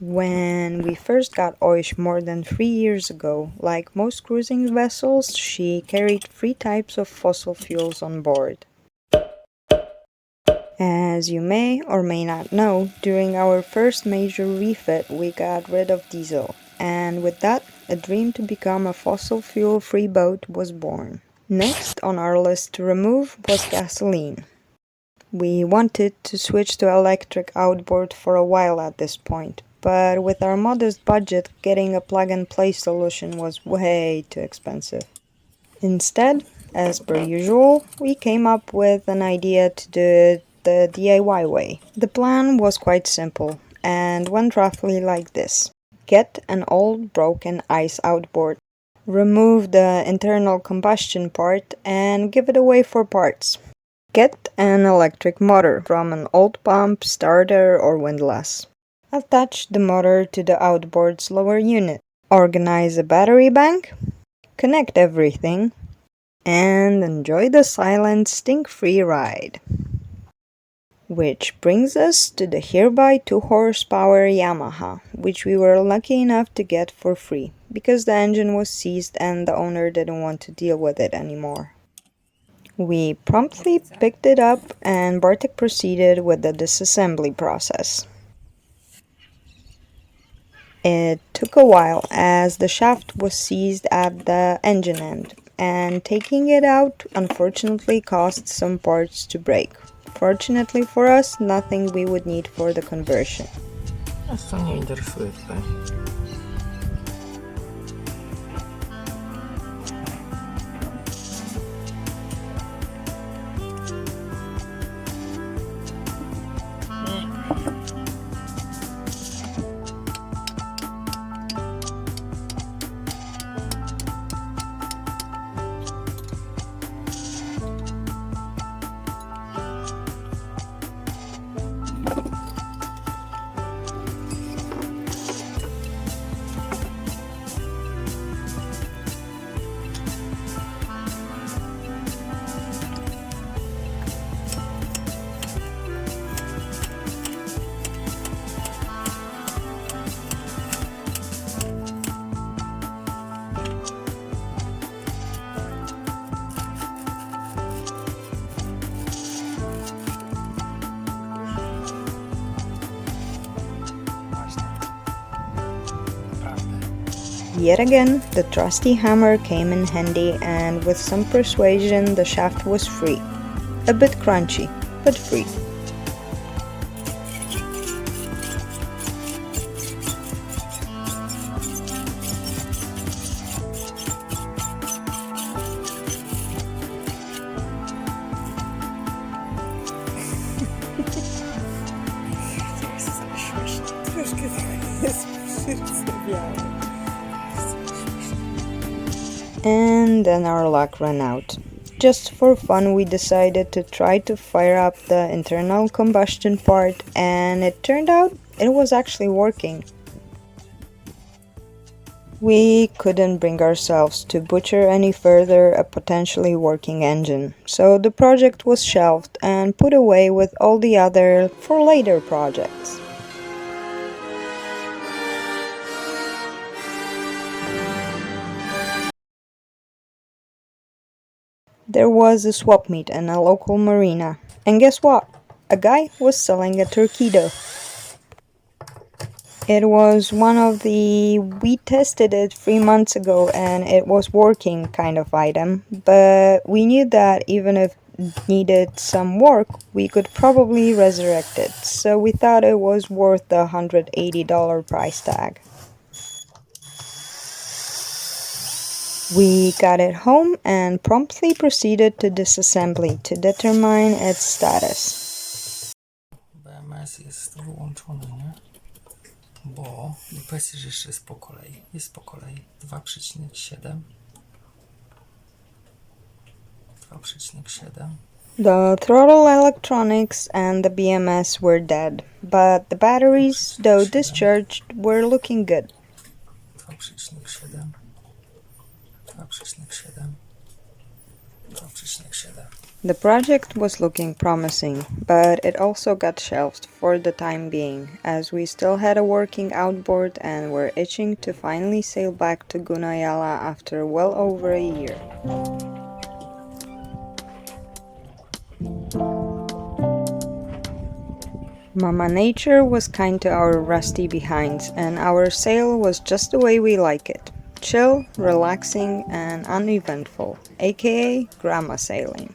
When we first got Oiysh more than 3 years ago, like most cruising vessels, she carried 3 types of fossil fuels on board. As you may or may not know, during our first major refit we got rid of diesel, and with that, a dream to become a fossil fuel-free boat was born. Next on our list to remove was gasoline. We wanted to switch to electric outboard for a while at this point, but with our modest budget, getting a plug-and-play solution was way too expensive. Instead, as per usual, we came up with an idea to do it the DIY way. The plan was quite simple and went roughly like this. Get an old broken ice outboard. Remove the internal combustion part and give it away for parts. Get an electric motor from an old pump, starter or windlass. Attach the motor to the outboard's lower unit. Organize a battery bank. Connect everything. And enjoy the silent, stink-free ride. Which brings us to the hereby 2-horsepower Yamaha, which we were lucky enough to get for free, because the engine was seized and the owner didn't want to deal with it anymore. We promptly picked it up and Bartek proceeded with the disassembly process. It took a while as the shaft was seized at the engine end, and taking it out unfortunately caused some parts to break. Fortunately for us, nothing we would need for the conversion. Nas to nie interesuje tutaj. Yet again, the trusty hammer came in handy, and with some persuasion the shaft was free. A bit crunchy, but free. And then our luck ran out. Just for fun, we decided to try to fire up the internal combustion part, and it turned out it was actually working. We couldn't bring ourselves to butcher any further a potentially working engine, so the project was shelved and put away with all the other for later projects. There was a swap meet in a local marina, and guess what? A guy was selling a Haqeedo. It was one of the we tested it 3 months ago and it was working kind of item, but we knew that even if it needed some work, we could probably resurrect it, so we thought it was worth the $180 price tag. We got it home and promptly proceeded to disassembly to determine its status. BMS jest wyłączony, nie? Bo powiedzcie, że jeszcze jest po kolei. Jest po kolei 2,7. 2,7. The throttle electronics and the BMS were dead, but the batteries, though discharged, were looking good. 2,7. 2,7. 2,7. The project was looking promising, but it also got shelved for the time being, as we still had a working outboard and were itching to finally sail back to Gunayala after well over a year. Mama Nature was kind to our rusty behinds, and our sail was just the way we like it. Chill, relaxing, and uneventful, aka grandma sailing.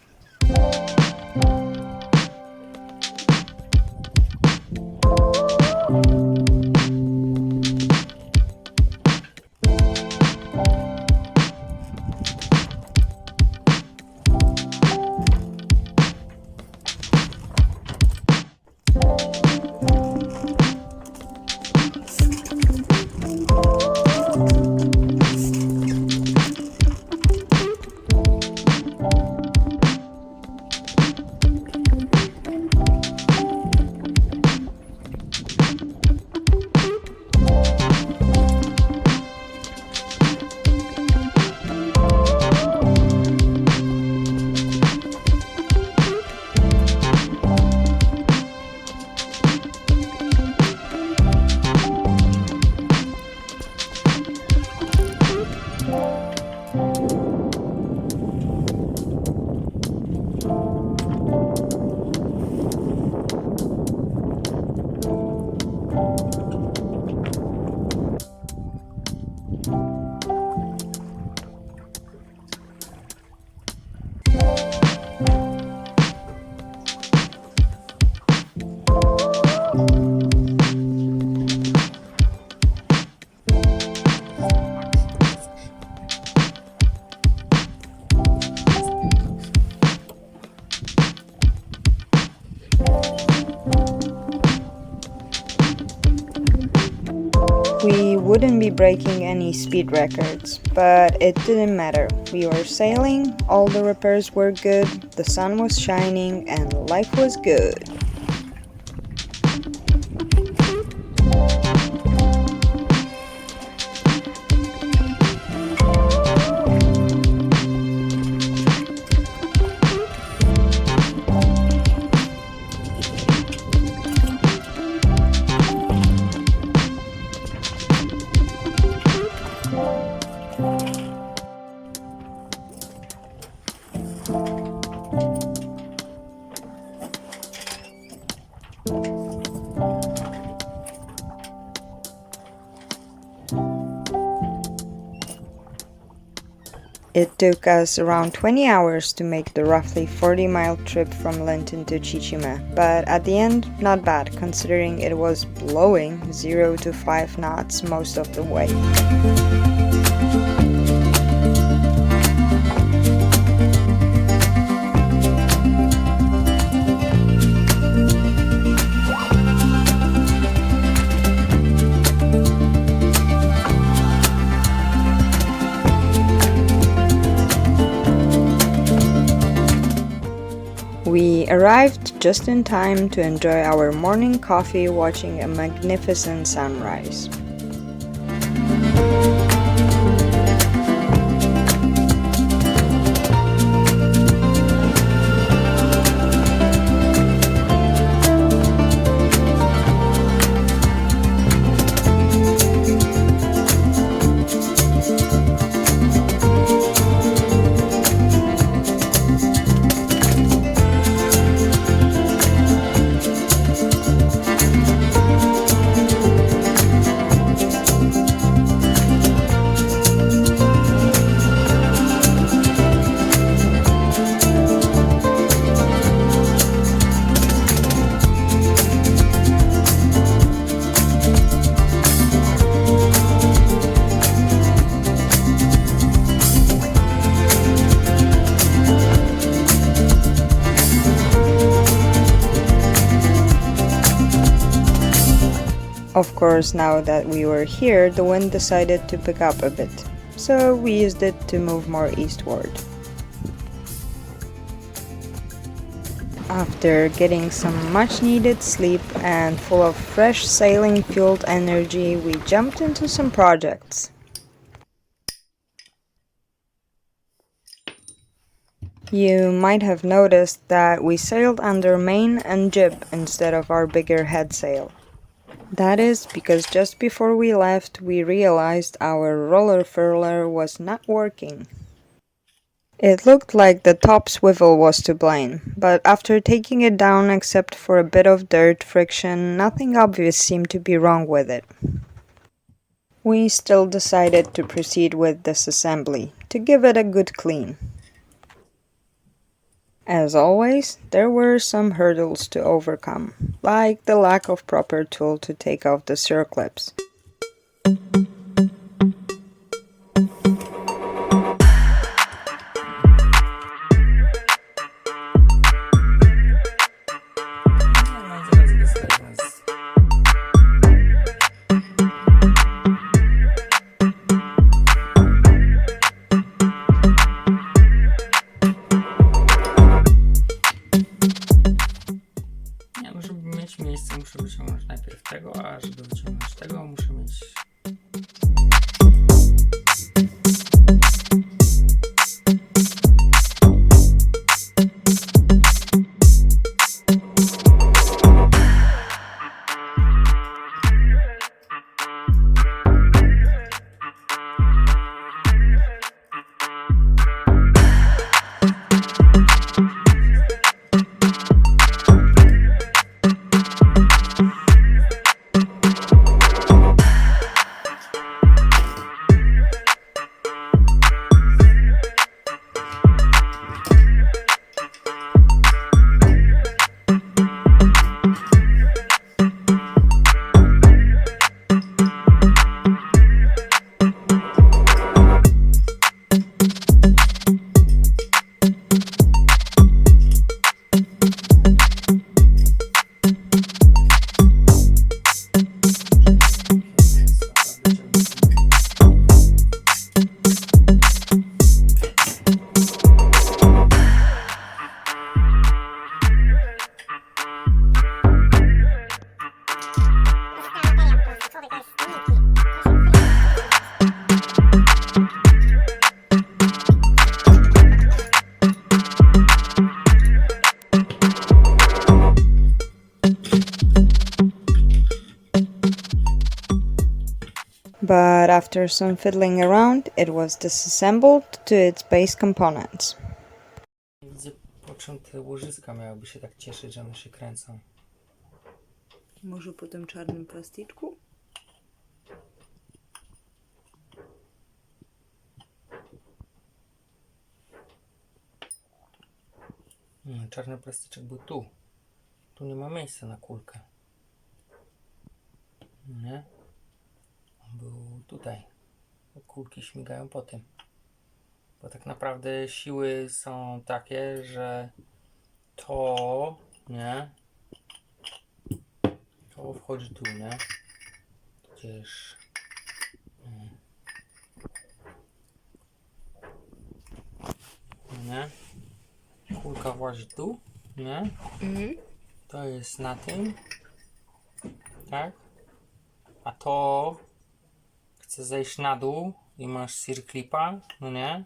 We wouldn't be breaking any speed records, but it didn't matter. We were sailing, all the repairs were good, the sun was shining, and life was good. It took us around 20 hours to make the roughly 40-mile trip from Linton to Chichime, but at the end, not bad, considering it was blowing 0 to 5 knots most of the way. We arrived just in time to enjoy our morning coffee watching a magnificent sunrise. Of course, now that we were here, the wind decided to pick up a bit, so we used it to move more eastward. After getting some much-needed sleep and full of fresh sailing-fueled energy, we jumped into some projects. You might have noticed that we sailed under main and jib instead of our bigger head sail. That is because just before we left, we realized our roller furler was not working. It looked like the top swivel was to blame, but after taking it down except for a bit of dirt friction, nothing obvious seemed to be wrong with it. We still decided to proceed with disassembly, to give it a good clean. As always, there were some hurdles to overcome, like the lack of proper tool to take off the circlips. Nie, żeby mieć miejsce, muszę wyciągnąć najpierw tego, a żeby wyciągnąć tego, muszę mieć... But after some fiddling around, it was disassembled to its base components. Widzę, po czym te łożyska miałyby się tak cieszyć, że one się kręcą. Może po tym czarnym plasticzku? Czarny plastyczek był tu. Tu nie ma miejsca na kulkę. Nie? On był tutaj. Kulki śmigają po tym. Bo tak naprawdę siły są takie, że to, nie? To wchodzi tu, nie? Gdzież... Nie? Kulka włazi tu, nie? To jest na tym, tak? A to chce zejść na dół i masz circlipa, no nie?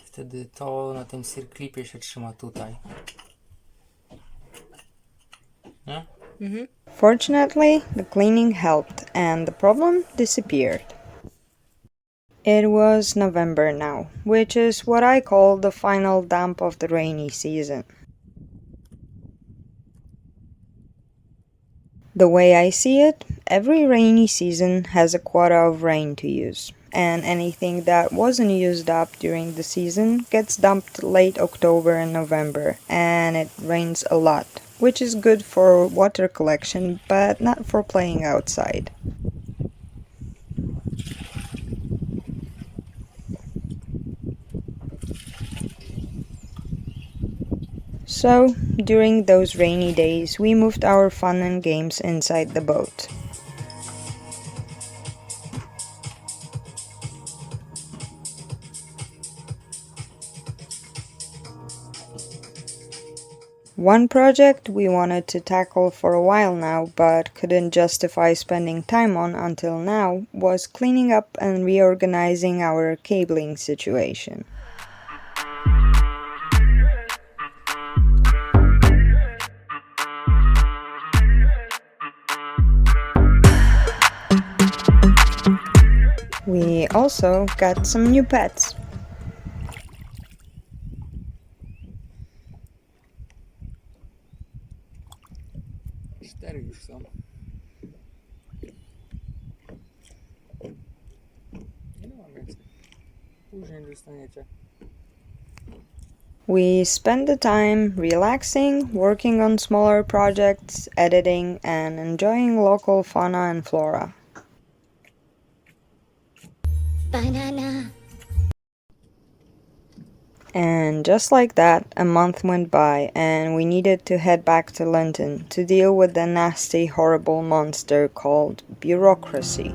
Wtedy to na tym circlipie się trzyma tutaj. Nie? Fortunately, the cleaning helped and the problem disappeared. It was November now, which is what I call the final dump of the rainy season. The way I see it, every rainy season has a quota of rain to use, and anything that wasn't used up during the season gets dumped late October and November, and it rains a lot, which is good for water collection, but not for playing outside. So, during those rainy days, we moved our fun and games inside the boat. One project we wanted to tackle for a while now, but couldn't justify spending time on until now, was cleaning up and reorganizing our cabling situation. We also got some new pets. Cztery już są. Nie mam więcej. Później dostaniecie. We spend the time relaxing, working on smaller projects, editing, and enjoying local fauna and flora. Banana. And just like that, a month went by, and we needed to head back to London to deal with the nasty, horrible monster called bureaucracy.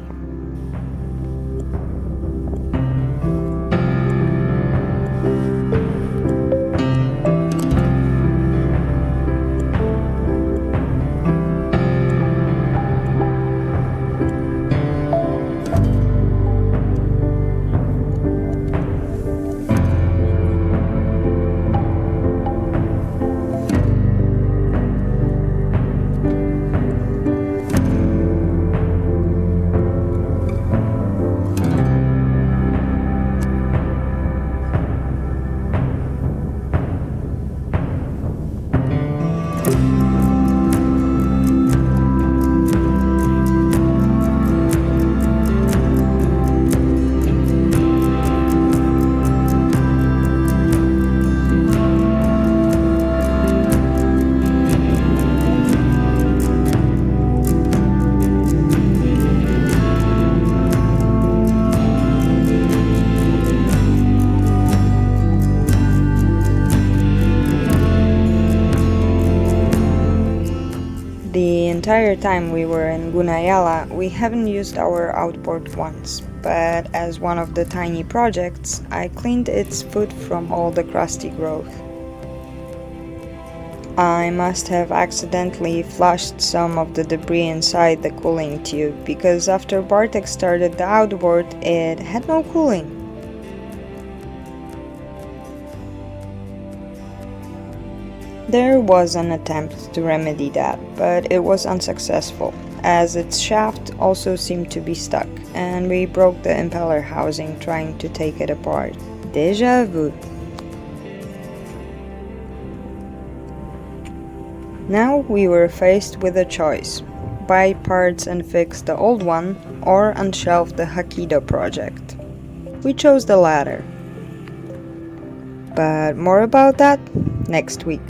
The entire time we were in Gunayala, we haven't used our outboard once, but as one of the tiny projects, I cleaned its foot from all the crusty growth. I must have accidentally flushed some of the debris inside the cooling tube, because after Bartek started the outboard, it had no cooling. There was an attempt to remedy that, but it was unsuccessful, as its shaft also seemed to be stuck, and we broke the impeller housing trying to take it apart. Déjà vu. Now we were faced with a choice: buy parts and fix the old one, or unshelf the Haqeedo project. We chose the latter. But more about that next week.